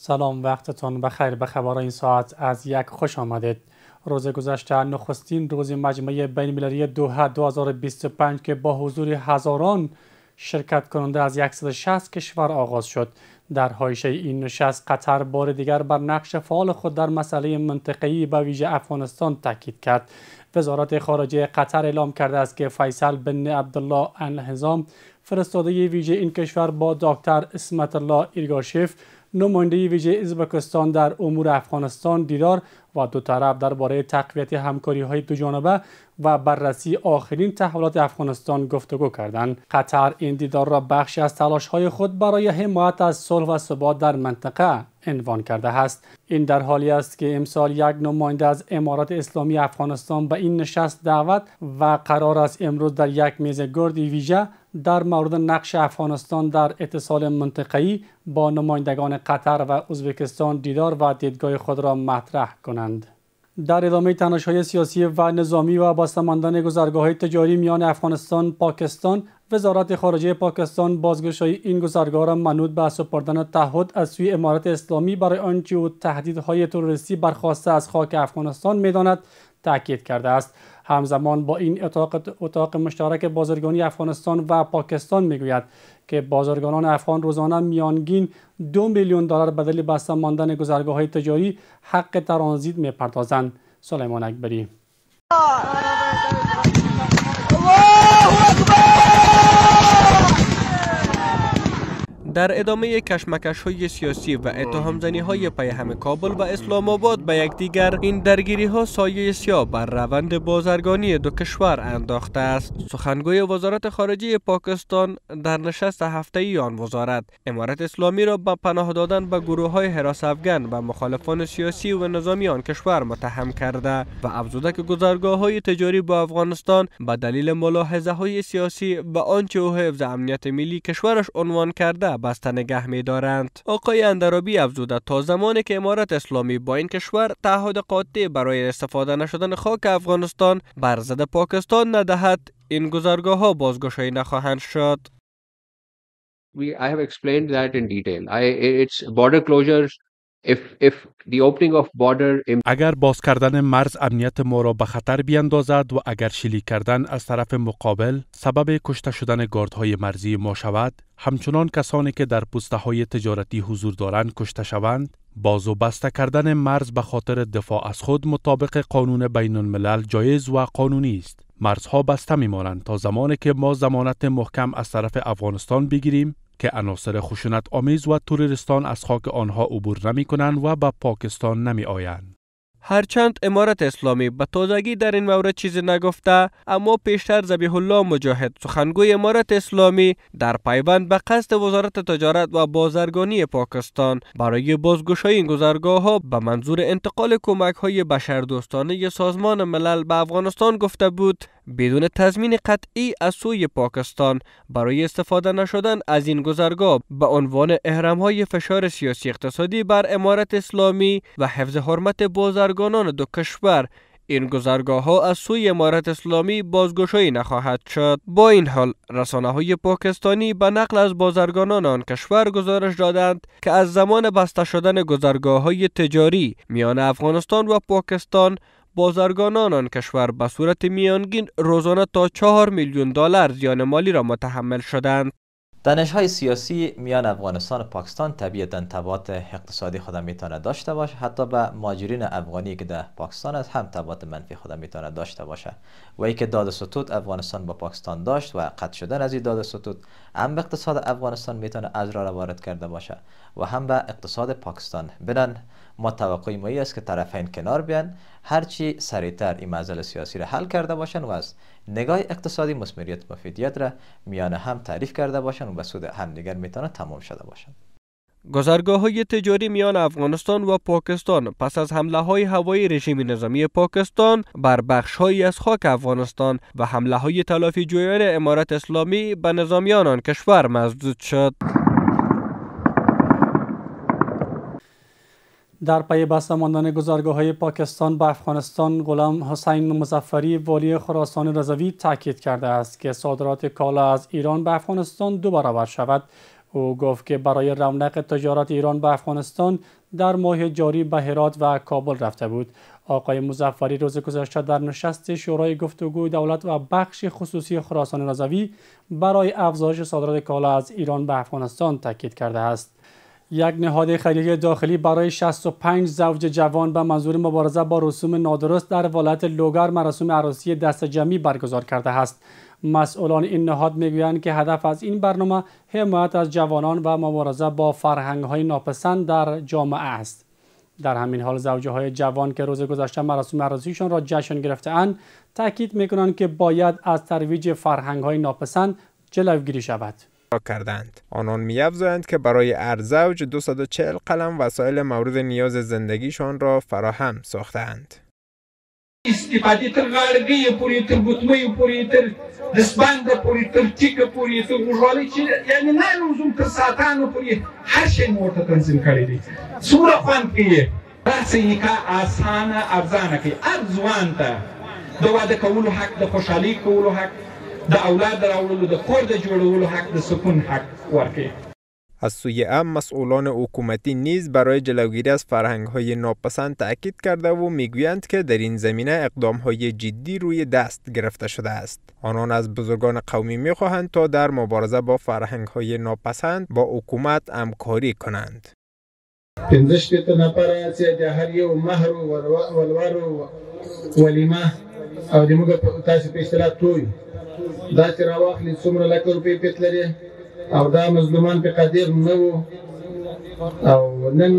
سلام، وقتتون بخیر. به خبر این ساعت از یک خوش آمدید. روز گذشته نخستین روز مجمع بین المللی دوحه 2025 که با حضور هزاران شرکت کننده از 160 کشور آغاز شد. در حاشیه این نشست قطر بار دیگر بر نقش فعال خود در مسئله منطقه‌ای به ویژه افغانستان تاکید کرد. وزارت خارجه قطر اعلام کرده است که فیصل بن عبدالله النظام فرستاده ویژه این کشور با دکتر اسمت الله ایرگاشیف نماینده ویژه ازبکستان در امور افغانستان دیدار و دو طرف درباره تقویت همکاری‌های دوجانبه و بررسی آخرین تحولات افغانستان گفتگو کردند. قطر این دیدار را بخشی از تلاش‌های خود برای حمایت از صلح و ثبات در منطقه عنوان کرده است. این در حالی است که امسال یک نماینده از امارات اسلامی افغانستان به این نشست دعوت و قرار است امروز در یک میز گرد ویژه در مورد نقش افغانستان در اتصال منطقه‌ای با نمایندگان قطر و ازبکستان دیدار و دیدگاه خود را مطرح کنند. در ادامه تنش‌های سیاسی و نظامی و بازتماندن گذرگاه‌های تجاری میان افغانستان پاکستان، وزارت خارجه پاکستان بازگشایی این گذرگاه را منوط به سپردن تعهد از سوی امارات اسلامی برای آنچه او تهدیدهای تروریستی برخاسته از خاک افغانستان می‌داند تاکید کرده است. همزمان با این اتاق مشترک بازرگانی افغانستان و پاکستان میگوید که بازرگانان افغان روزانه میانگین 2 میلیون دلار بدل بسته ماندن گذرگاه‌های تجاری حق ترانزیت میپردازند. سلیمان اکبری. در ادامه کشمکش‌های سیاسی و اتهام‌زنی‌های پیهم کابل و اسلام آباد به یکدیگر، این درگیری‌ها سایه سیاه بر روند بازرگانی دو کشور انداخته است. سخنگوی وزارت خارجه پاکستان در نشست هفته‌ای آن وزارت امارت اسلامی را به پناه دادن به گروه‌های حراس افغان و مخالفان سیاسی و نظامی آن کشور متهم کرده و افزوده که گذرگاه‌های تجاری با افغانستان به دلیل ملاحظه‌های سیاسی به آنچه او حفظ امنیت ملی کشورش عنوان کرده بسته نگه می دارند. آقای اندرابی افزوده تا زمانی که امارت اسلامی با این کشور تعهد قاطع برای استفاده نشدن خاک افغانستان بر ضد پاکستان ندهد، این گذرگاه ها بازگشایی نخواهند شد. I have explained that in detail. It's border closures. If the opening of border اگر باز کردن مرز امنیت ما را به خطر بیندازد و اگر شلیک کردن از طرف مقابل سبب کشته شدن گاردهای مرزی ما شود، همچنان کسانی که در پوسته‌های تجارتی حضور دارند کشته شوند، باز و بسته کردن مرز به خاطر دفاع از خود مطابق قانون بین الملل جایز و قانونی است. مرزها بسته می‌مانند تا زمانی که ما ضمانت محکم از طرف افغانستان بگیریم که عناصر خشونت آمیز و تروریستان از خاک آنها عبور نمی کنند و به پاکستان نمی آیند. هرچند امارت اسلامی به تازگی در این مورد چیزی نگفته، اما پیشتر ذبیح الله مجاهد سخنگوی امارت اسلامی در پیوند به قصد وزارت تجارت و بازرگانی پاکستان برای بازگشایی این گذرگاه ها به منظور انتقال کمک های بشردوستانه سازمان ملل به افغانستان گفته بود بدون تضمین قطعی از سوی پاکستان برای استفاده نشدن از این گذرگاه به عنوان احرام‌های فشار سیاسی اقتصادی بر امارت اسلامی و حفظ حرمت بازرگانان دو کشور، این گذرگاه ها از سوی امارت اسلامی بازگشایی نخواهد شد. با این حال رسانه‌های پاکستانی به نقل از بازرگانان آن کشور گزارش دادند که از زمان بسته شدن گذرگاه‌های تجاری میان افغانستان و پاکستان، بازرگانان آن کشور به صورت میانگین روزانه تا 4 میلیون دلار زیان مالی را متحمل شدند. تنش‌های سیاسی میان افغانستان و پاکستان طبیعتاً تبعات اقتصادی خود میتونه داشته باشه، حتی به مهاجرین افغانی که در پاکستان است هم تبعات منفی خود میتونه داشته باشه. و ای که داد ستود افغانستان با پاکستان داشت و قطع شدن از این داد ستود هم به اقتصاد افغانستان میتونه اضرار وارد کرده باشه و هم به اقتصاد پاکستان. بنان ما توقع ما است که طرفین کنار بیان، هرچی سریعتر این معضل سیاسی را حل کرده باشن و از نگاه اقتصادی مثمریت مفیدیت را میان هم تعریف کرده باشن و به سود همدیگر میتونه تمام شده باشن. گذرگاه‌های تجاری میان افغانستان و پاکستان پس از حمله‌های هوایی رژیم نظامی پاکستان بر بخش‌هایی از خاک افغانستان و حمله‌های تلافی جویانه امارت اسلامی به نظامیان آن کشور مسدود شد. در پی بسته ماندن گذرگاه‌های پاکستان به افغانستان، غلام حسین مظفری والی خراسان رضوی تاکید کرده است که صادرات کالا از ایران به افغانستان 2 برابر شود. او گفت که برای رونق تجارت ایران به افغانستان در ماه جاری به هرات و کابل رفته بود. آقای مظفری روز گذشته در نشست شورای گفتگو دولت و بخش خصوصی خراسان رضوی برای افزایش صادرات کالا از ایران به افغانستان تاکید کرده است. یک نهاد خیریه داخلی برای 65 زوج جوان به منظور مبارزه با رسوم نادرست در ولایت لوگر مراسم عروسی دست جمعی برگزار کرده است. مسئولان این نهاد میگویند که هدف از این برنامه حمایت از جوانان و مبارزه با فرهنگ‌های ناپسند در جامعه است. در همین حال زوجه‌های جوان که روز گذشته مراسم عروسیشان را جشن گرفته‌اند تاکید می‌کنند که باید از ترویج فرهنگ‌های ناپسند جلوگیری شود. کردند. آنان می‌افزایند که برای هر زوج 240 قلم وسایل مورد نیاز زندگیشان را فراهم ساختند. استفاده تر غارگی پوری تر گوتمی پوری تر دستبند پوری تر چیک پوری تر وژوالی چی یعنی نه لزوم تر ساعتانو پوری هر شی مرته تنظیم کړی دی. سوره خوند کوي راځي نکاح آسانه ارزانه کوي هر ځوان ته د واده کولو حق د خوشحالي کولو حق د اولاد راوړلو د کور د جوړولو حق د سکون حق ورکوي. از سوی مسئولان حکومتی نیز برای جلوگیری از فرهنگ‌های ناپسند تأکید کرده و میگویند که در این زمینه اقدام‌های جدی روی دست گرفته شده است. آنان از بزرگان قومی می‌خواهند تا در مبارزه با فرهنگ‌های ناپسند با حکومت همکاری کنند. پنځه شپېته نفره چې د هر یو مهر ولور ولیمه او د موږ تاسو په اصطلاح توی دا چې راواخلي څومره لکه روپۍ پېت لري او دا مظلومان په قدر نه وو او نن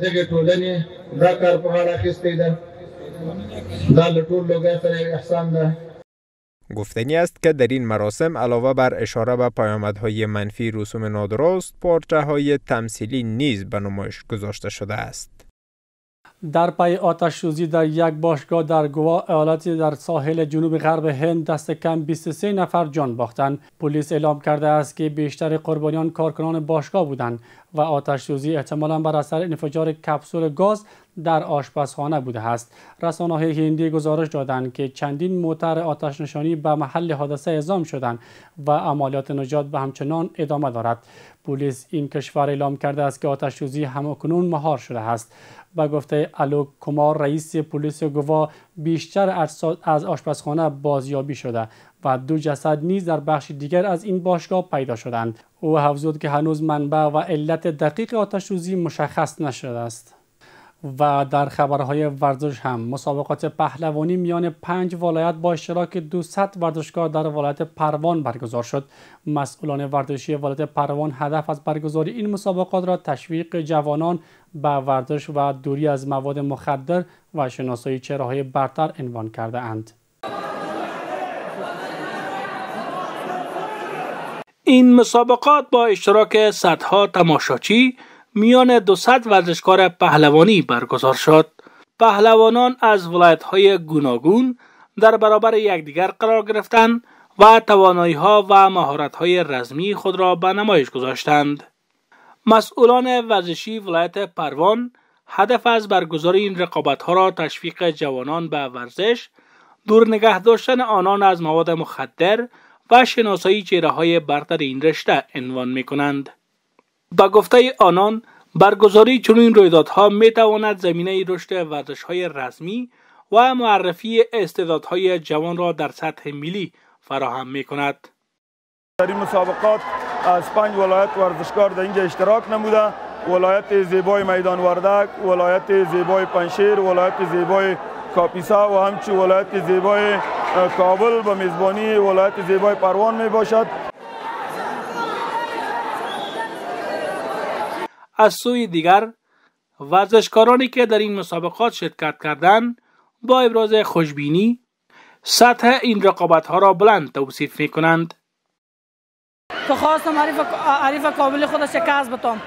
دغه ټولنې دا کار په غاړه اخیستی ده. دا له ټول لوګي سره احسان ده. گفتنی است که در این مراسم علاوه بر اشاره به پیامدهای منفی رسوم نادرست، پارچه‌های تمثیلی نیز به نمایش گذاشته شده است. در پی آتش سوزی در یک باشگاه در گوا ایالتی در ساحل جنوب غرب هند دست کم 23 نفر جان باختند. پلیس اعلام کرده است که بیشتر قربانیان کارکنان باشگاه بودند و آتش سوزی احتمالاً بر اثر انفجار کپسول گاز در آشپزخانه بوده است. رسانه‌های هندی گزارش دادند که چندین موتر آتش نشانی به محل حادثه اعزام شدند و عملیات نجات به همچنان ادامه دارد. پلیس این کشور اعلام کرده است که آتش سوزی همکنون مهار شده است. با گفته الوک کمار رئیس پلیس گوا بیشتر اجساد از آشپزخانه بازیابی شده و 2 جسد نیز در بخش دیگر از این باشگاه پیدا شدند. او افزود که هنوز منبع و علت دقیق آتش سوزی مشخص نشده است. و در خبرهای ورزش هم مسابقات پهلوانی میان 5 ولایت با اشتراک 200 ورزشکار در ولایت پروان برگزار شد. مسئولان ورزشی ولایت پروان هدف از برگزاری این مسابقات را تشویق جوانان به ورزش و دوری از مواد مخدر و شناسایی چهره‌های برتر عنوان کرده اند. این مسابقات با اشتراک صدها تماشاچی میان 200 ورزشکار پهلوانی برگزار شد. پهلوانان از ولایت‌های گوناگون در برابر یکدیگر قرار گرفتند و توانایی‌ها و مهارت‌های رزمی خود را به نمایش گذاشتند. مسئولان ورزشی ولایت پروان هدف از برگزاری این رقابت‌ها را تشویق جوانان به ورزش، دور نگه داشتن آنان از مواد مخدر و شناسایی چهره‌های برتر این رشته عنوان می‌کنند. با گفته آنان برگزاری چنین رویدادها میتواند زمینه رشد ورزش‌های رسمی و معرفی استعدادهای جوان را در سطح ملی فراهم می‌کند. در این مسابقات از 5 ولایت ورزشکار در اینجا اشتراک نموده. ولایت زیبای میدان وردک، ولایت زیبای پنشیر، ولایت زیبای کاپیسا و همچنین ولایت زیبای کابل به میزبانی ولایت زیبای پروان می باشد. از سوی دیگر ورزشکارانی که در این مسابقات شرکت کردند با ابراز خوشبینی سطح این رقابت‌ها را بلند توصیف می‌کنند. که خواستم حریف کابل خود شکست بدم.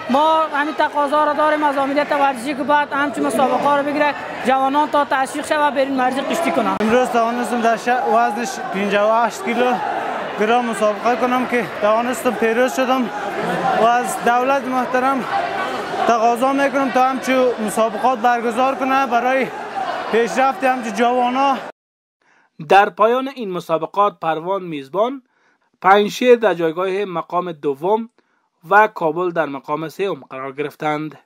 ما همین تقاضا را داریم از امنیت ورزشی که بعد همچین مسابقه را بگیره جوانان تا تشویق شود برین ورزش کشتی کنند. امروز توانستم در وزن 58 کیلو گرم مسابقه کنم که توانستم پیروز شدم و از دولت محترم تقاضا میکنم تا همچین مسابقات برگزار کنه برای پیشرفت همچین جوانان. در پایان این مسابقات پروان میزبان، پنجشیر در جایگاه مقام دوم و کابل در مقام سوم قرار گرفتند.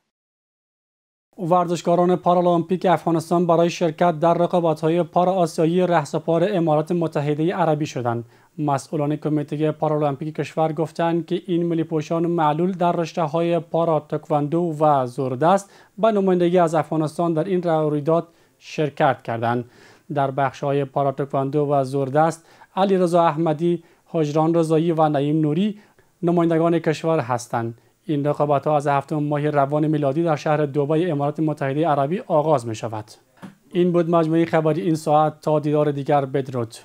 ورزشکاران پارالمپیک افغانستان برای شرکت در رقابت‌های پارآسیایی رهسپار امارات متحده عربی شدند. مسئولان کمیته پارالمپیک کشور گفتند که این ملی‌پوشان معلول در رشته‌های پارا تکواندو و زوردست به نمایندگی از افغانستان در این رویداد شرکت کردند. در بخش‌های پارا تکواندو و زوردست علیرضا احمدی، هجران رضایی و نعیم نوری نمایندگان کشور هستند. این رقابت‌ها از هفتم ماه روان میلادی در شهر دبی امارات متحده عربی آغاز می شود. این بود مجموعه خبری این ساعت. تا دیدار دیگر، بدرود.